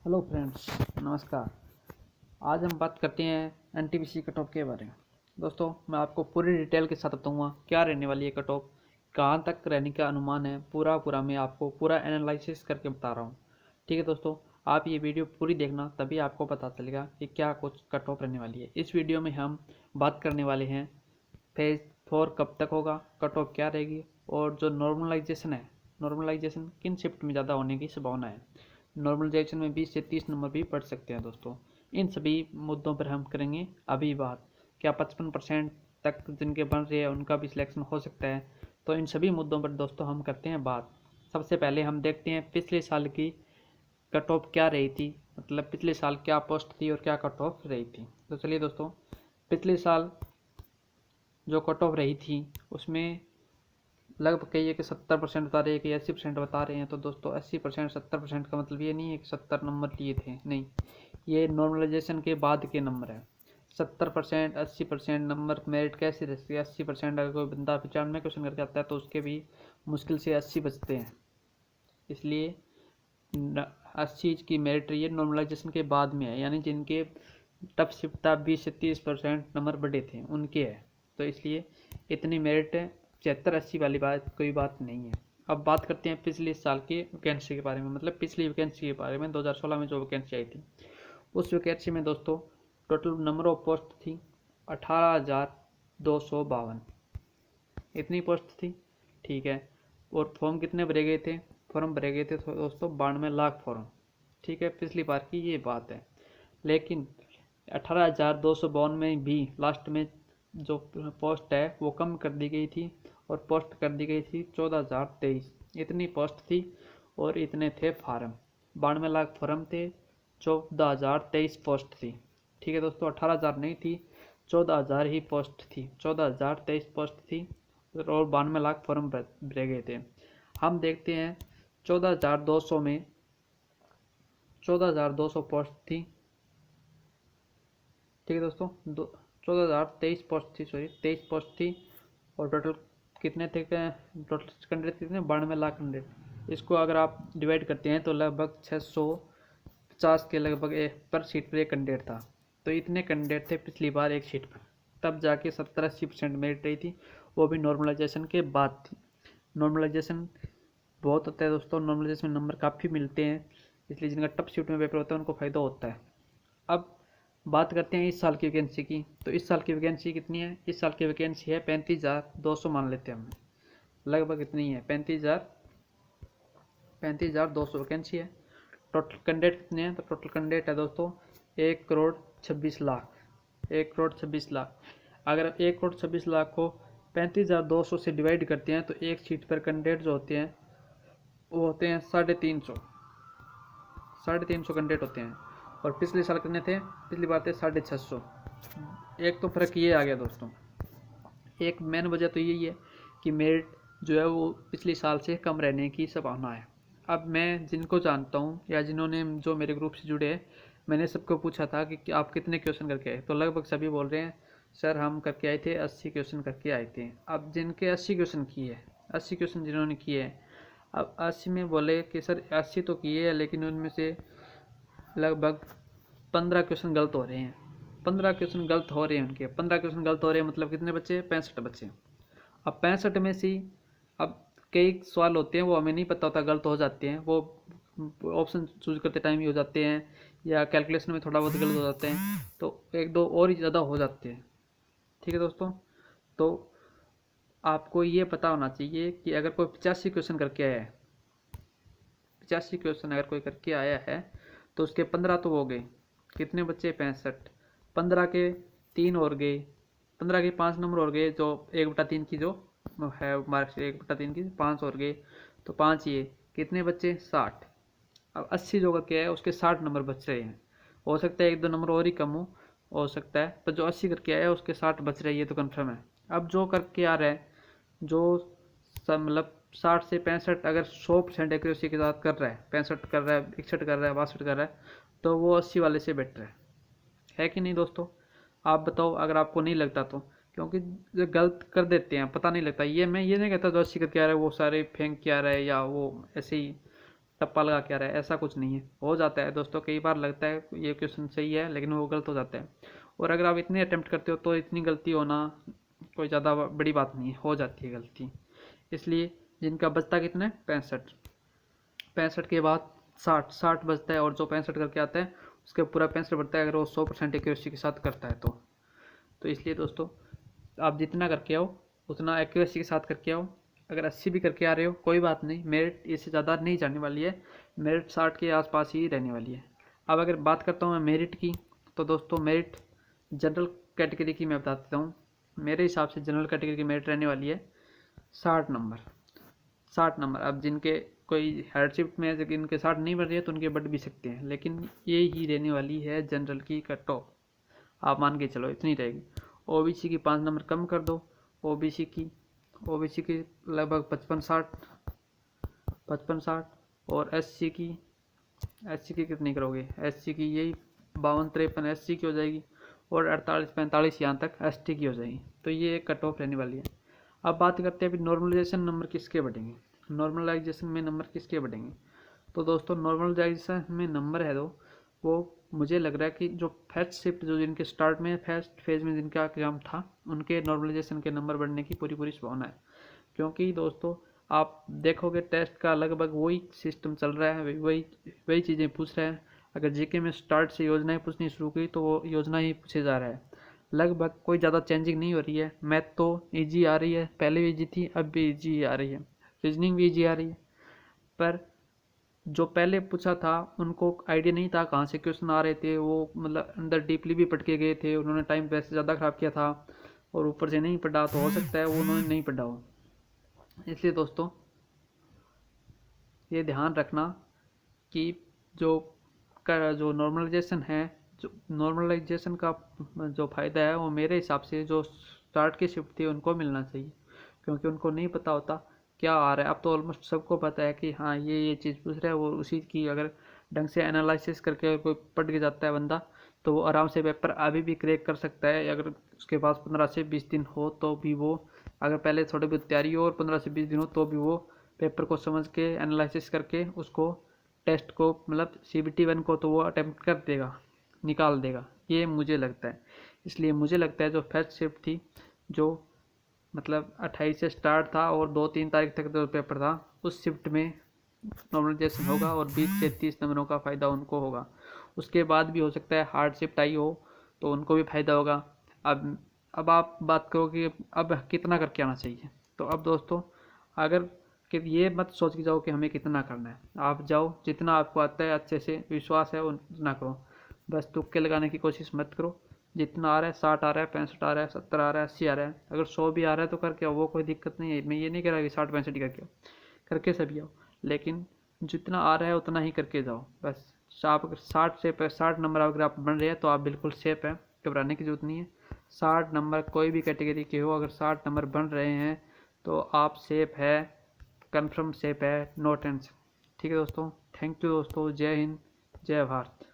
Hello friends, नमस्कार। आज हम बात करते हैं एनटीपीसी कट ऑफ के बारे में। दोस्तों, मैं आपको पूरी डिटेल के साथ बताऊंगा क्या रहने वाली है कट ऑफ, कहाँ तक रहने का अनुमान है, पूरा मैं आपको पूरा एनालिसिस करके बता रहा हूँ। ठीक है दोस्तों, आप ये वीडियो पूरी देखना, तभी आपको पता चलेगा कि क्या कुछ कट ऑफ रहने वाली है। इस वीडियो में हम बात करने वाले हैं फेज 4 कब तक होगा, कट ऑफ क्या रहेगी, और जो नॉर्मलाइजेशन है, नॉर्मलाइजेशन किन शिफ्ट में ज़्यादा होने की संभावना है। नॉर्मलाइजेशन में 20 से 30 नंबर भी पढ़ सकते हैं दोस्तों। इन सभी मुद्दों पर हम करेंगे अभी बात। क्या 55% तक जिनके बन रहे हैं उनका भी सिलेक्शन हो सकता है, तो इन सभी मुद्दों पर दोस्तों हम करते हैं बात। सबसे पहले हम देखते हैं पिछले साल की कट ऑफ क्या रही थी, मतलब पिछले साल क्या पोस्ट थी और क्या कट ऑफ रही थी। तो चलिए दोस्तों, पिछले साल जो कट ऑफ रही थी उसमें लगभग कहिए कि 70% बता रहे हैं कि 80% बता रहे हैं। तो दोस्तों 80% 70% का मतलब ये नहीं है कि 70 नंबर लिए थे, नहीं, ये नॉर्मलाइजेशन के बाद के नंबर है। 70% 80% नंबर मेरिट कैसे रहती है? 80% अगर कोई बंदा 95 क्वेश्चन करके आता है तो उसके भी मुश्किल से 80 बचते हैं। इसलिए 80 की मेरिट रही है नॉर्मलाइजेशन के बाद में है, यानी जिनके टफ शिफ्ट था 20 से 30% नंबर बढ़े थे उनके है। तो इसलिए इतनी मेरिट 75-80 वाली बात कोई बात नहीं है। अब बात करते हैं पिछले साल की वैकेंसी के बारे में, मतलब पिछली वैकेंसी के बारे में। 2016 में जो वैकेंसी आई थी उस वैकेंसी में दोस्तों टोटल नंबर ऑफ पोस्ट थी 18,252। इतनी पोस्ट थी, ठीक है। और फॉर्म कितने भरे गए थे? फॉर्म भरे गए थे तो दोस्तों 92 लाख फॉर्म, ठीक है। पिछली बार की ये बात है। लेकिन 18,252 में भी लास्ट में जो पोस्ट है वो कम कर दी गई थी, और पोस्ट कर दी गई थी 14,023। इतनी पोस्ट थी और इतने थे फार्म। 92 लाख फार्म थे, 14,023 पोस्ट थी, ठीक है दोस्तों। 18,000 नहीं थी, 14,000 ही पोस्ट थी, 14,023 पोस्ट थी, और 92 लाख फॉर्म भरे गए थे। हम देखते हैं 14,200 में 14,200 पोस्ट थी, ठीक है दोस्तों। 14,023 पोस्ट थी, सॉरी 23 पोस्ट थी। और टोटल कितने थे? टोटल कैंडिडेट कितने? 92 लाख कैंडिडेट। इसको अगर आप डिवाइड करते हैं तो लगभग 650 के लगभग पर सीट पर एक कैंडिडेट था। तो इतने कैंडिडेट थे पिछली बार एक सीट पर, तब जाके 70-80% मेरिट रही थी, वो भी नॉर्मलाइजेशन के बाद थी। नॉर्मलाइजेशन बहुत होता है दोस्तों, नॉर्मलाइजेशन में नंबर काफ़ी मिलते हैं, इसलिए जिनका टफ शिफ्ट में पेपर होता है उनको फ़ायदा होता है। अब बात करते हैं इस साल की वैकेंसी की। तो इस साल की वैकेंसी कितनी है? इस साल की वैकेंसी है 35,200, मान लेते हैं हम, लगभग इतनी है, 35,200 वैकेंसी है। टोटल कैंडिडेट कितने हैं? तो टोटल कैंडिडेट है दोस्तों 1,26,00,000, 1,26,00,000। अगर 1,26,00,000 को 35,200 से डिवाइड करते हैं तो एक सीट पर कैंडिडेट जो होते हैं वो होते हैं 350 कैंडिडेट होते हैं। और पिछले साल कितने थे? पिछली बार थे 650। एक तो फ़र्क ये आ गया दोस्तों, एक मेन वजह तो यही है कि मेरिट जो है वो पिछले साल से कम रहने की संभावना है। अब मैं जिनको जानता हूँ या जिन्होंने जो मेरे ग्रुप से जुड़े हैं, मैंने सबको पूछा था कि आप कितने क्वेश्चन करके आए, तो लगभग सभी बोल रहे हैं सर हम करके आए थे 80 क्वेश्चन करके आए थे। अब जिनके 80 क्वेश्चन किए, 80 क्वेश्चन जिन्होंने किए हैं, अब 80 में बोले कि सर 80 तो किए हैं लेकिन उनमें से लगभग 15 क्वेश्चन गलत हो रहे हैं। 15 क्वेश्चन गलत हो रहे हैं उनके, 15 क्वेश्चन गलत हो रहे हैं, मतलब कितने बच्चे? 65 बच्चे। अब 65 में से अब कई सवाल होते हैं वो हमें नहीं पता होता, गलत हो जाते हैं, वो ऑप्शन चूज करते टाइम ही हो जाते हैं, या कैलकुलेशन में थोड़ा बहुत गलत हो जाते हैं, तो एक दो और ही ज़्यादा हो जाते हैं, ठीक है दोस्तों। तो आपको ये पता होना चाहिए कि अगर कोई 85 क्वेश्चन करके आया है, 85 क्वेश्चन अगर कोई करके आया है तो उसके 15 तो हो गए, कितने बच्चे? 65। 15 के 3 और गए, 15 के 5 नंबर और गए, जो 1/3 की जो है मार्क्स, 1/3 की 5 और गए, तो 5 ये कितने बच्चे? 60। अब 80 जो करके आया उसके 60 नंबर बच रहे हैं। हो सकता है 1-2 नंबर और ही कम हो सकता है, पर जो 80 करके आया उसके 60 बच रहे हैं, ये तो कन्फर्म है। अब जो करके आ रहा है, जो मतलब 60 से 65 अगर 100% एक्यूरेसी के साथ कर रहा है, 65 कर रहा है, 61 कर रहा है, 62 कर रहा है, तो वो 80 वाले से बेटर है कि नहीं दोस्तों? आप बताओ अगर आपको नहीं लगता तो, क्योंकि जो गलत कर देते हैं पता नहीं लगता। ये मैं ये नहीं कहता जो 80 करके आ रहा है वो सारे फेंक के आ रहा है या वो ऐसे ही टप्पा लगा के आ रहा है, ऐसा कुछ नहीं है। हो जाता है दोस्तों, कई बार लगता है ये क्वेश्चन सही है लेकिन वो गलत हो जाता है। और अगर आप इतने अटेम्प्ट करते हो तो इतनी गलती होना कोई ज़्यादा बड़ी बात नहीं है, हो जाती है गलती। इसलिए जिनका बचता कितना है 65, 65 के बाद 60, 60 बचता है और जो 65 करके आता है उसके पूरा 65 बढ़ता है अगर वो 100% एक्यूरेसी के साथ करता है तो इसलिए दोस्तों आप जितना करके आओ उतना एक्यूरेसी के साथ करके आओ। अगर 80 भी करके आ रहे हो कोई बात नहीं, मेरिट इससे ज़्यादा नहीं जाने वाली है, मेरिट 60 के आसपास ही रहने वाली है। अब अगर बात करता हूँ मैं मेरिट की, तो दोस्तों मेरिट जनरल कैटेगरी की मैं बता देता हूँ। मेरे हिसाब से जनरल कैटेगरी की मेरिट रहने वाली है 60 नंबर, 60 नंबर। अब जिनके कोई हार्ड शिफ्ट में इनके 60 नहीं बढ़ रही है तो उनके बढ़ भी सकते हैं, लेकिन ये ही रहने वाली है जनरल की कट ऑफ, आप मान के चलो इतनी रहेगी। ओबीसी की 5 नंबर कम कर दो, ओबीसी की लगभग 55-60 और एससी की कितनी करोगे, एससी की यही 52-53 एससी की हो जाएगी और 48-45 यहाँ तक एसटी की हो जाएगी। तो ये एक कट ऑफ रहने वाली है। अब बात करते हैं अभी नॉर्मलाइजेशन नंबर किसके बढ़ेंगे, नॉर्मलाइजेशन में नंबर किसके बढ़ेंगे। तो दोस्तों नॉर्मलाइजेशन में नंबर है वो मुझे लग रहा है कि जो फर्स्ट शिफ्ट जो जिनके स्टार्ट में फर्स्ट फेज में जिनका एग्जाम था उनके नॉर्मलाइजेशन के नंबर बढ़ने की पूरी संभावना है। क्योंकि दोस्तों आप देखोगे टेस्ट का लगभग वही सिस्टम चल रहा है, वही चीज़ें पूछ रहे हैं। अगर जीके में स्टार्ट से योजनाएं पूछनी शुरू की तो वो योजना ही पूछे जा रहा है, लगभग कोई ज़्यादा चेंजिंग नहीं हो रही है। मैथ तो ईजी आ रही है, पहले भी ईजी थी अब भी ईजी आ रही है, रीजनिंग भी ईजी आ रही है। पर जो पहले पूछा था उनको आइडिया नहीं था कहाँ से क्वेश्चन आ रहे थे, वो मतलब अंदर डीपली भी पढ़ के गए थे, उन्होंने टाइम वैसे ज़्यादा ख़राब किया था और ऊपर से नहीं पढ़ा तो हो सकता है वो उन्होंने नहीं पढ़ा हो। इसलिए दोस्तों ये ध्यान रखना कि जो नॉर्मलाइजेशन है, जो नॉर्मलाइजेशन का जो फ़ायदा है वो मेरे हिसाब से जो स्टार्ट की शिफ्ट थी उनको मिलना चाहिए, क्योंकि उनको नहीं पता होता क्या आ रहा है। अब तो ऑलमोस्ट सबको पता है कि हाँ ये चीज़ पूछ रहा है, वो उसी की अगर ढंग से एनालिसिस करके कोई पढ़ के जाता है बंदा तो वो आराम से पेपर अभी भी क्रैक कर सकता है। अगर उसके पास 15 से 20 दिन हो तो भी वो, अगर पहले थोड़ी बहुत तैयारी हो और 15 से 20 दिन हो तो भी वो पेपर को समझ के एनालिसिस करके उसको टेस्ट को मतलब CBT 1 को तो वो अटेम्प्ट कर देगा, निकाल देगा, ये मुझे लगता है। इसलिए मुझे लगता है जो फर्स्ट शिफ्ट थी जो मतलब 28 से स्टार्ट था और 2-3 तारीख तक जो पेपर था उस शिफ्ट में नॉर्मलाइजेशन होगा और 20 से 30 नंबरों का फ़ायदा उनको होगा। उसके बाद भी हो सकता है हार्ड शिफ्ट आई हो तो उनको भी फ़ायदा होगा। अब आप बात करो कि अब कितना करके आना चाहिए, तो अब दोस्तों अगर कि ये मत सोच के जाओ कि हमें कितना करना है, आप जाओ जितना आपको आता है अच्छे से विश्वास है उतना करो, बस तुक्के लगाने की कोशिश मत करो। जितना आ रहा है 60 आ रहा है 65 आ रहा है 70 आ रहा है 80 आ रहा है, अगर 100 भी आ रहा है तो करके आओ, वो कोई दिक्कत नहीं है। मैं ये नहीं कह रहा कि 60-65 ही करके आओ, करके सभी आओ, लेकिन जितना आ रहा है उतना ही करके जाओ बस। आप अगर 60 नंबर अगर आप बन रहे हैं तो आप बिल्कुल सेफ हैं, घबराने की जरूरत नहीं है। 60 नंबर कोई भी कैटेगरी के हो, अगर 60 नंबर बन रहे हैं तो आप सेफ है, कन्फर्म सेफ है, नो टेंशन। ठीक है दोस्तों, थैंक यू दोस्तों, जय हिंद, जय भारत।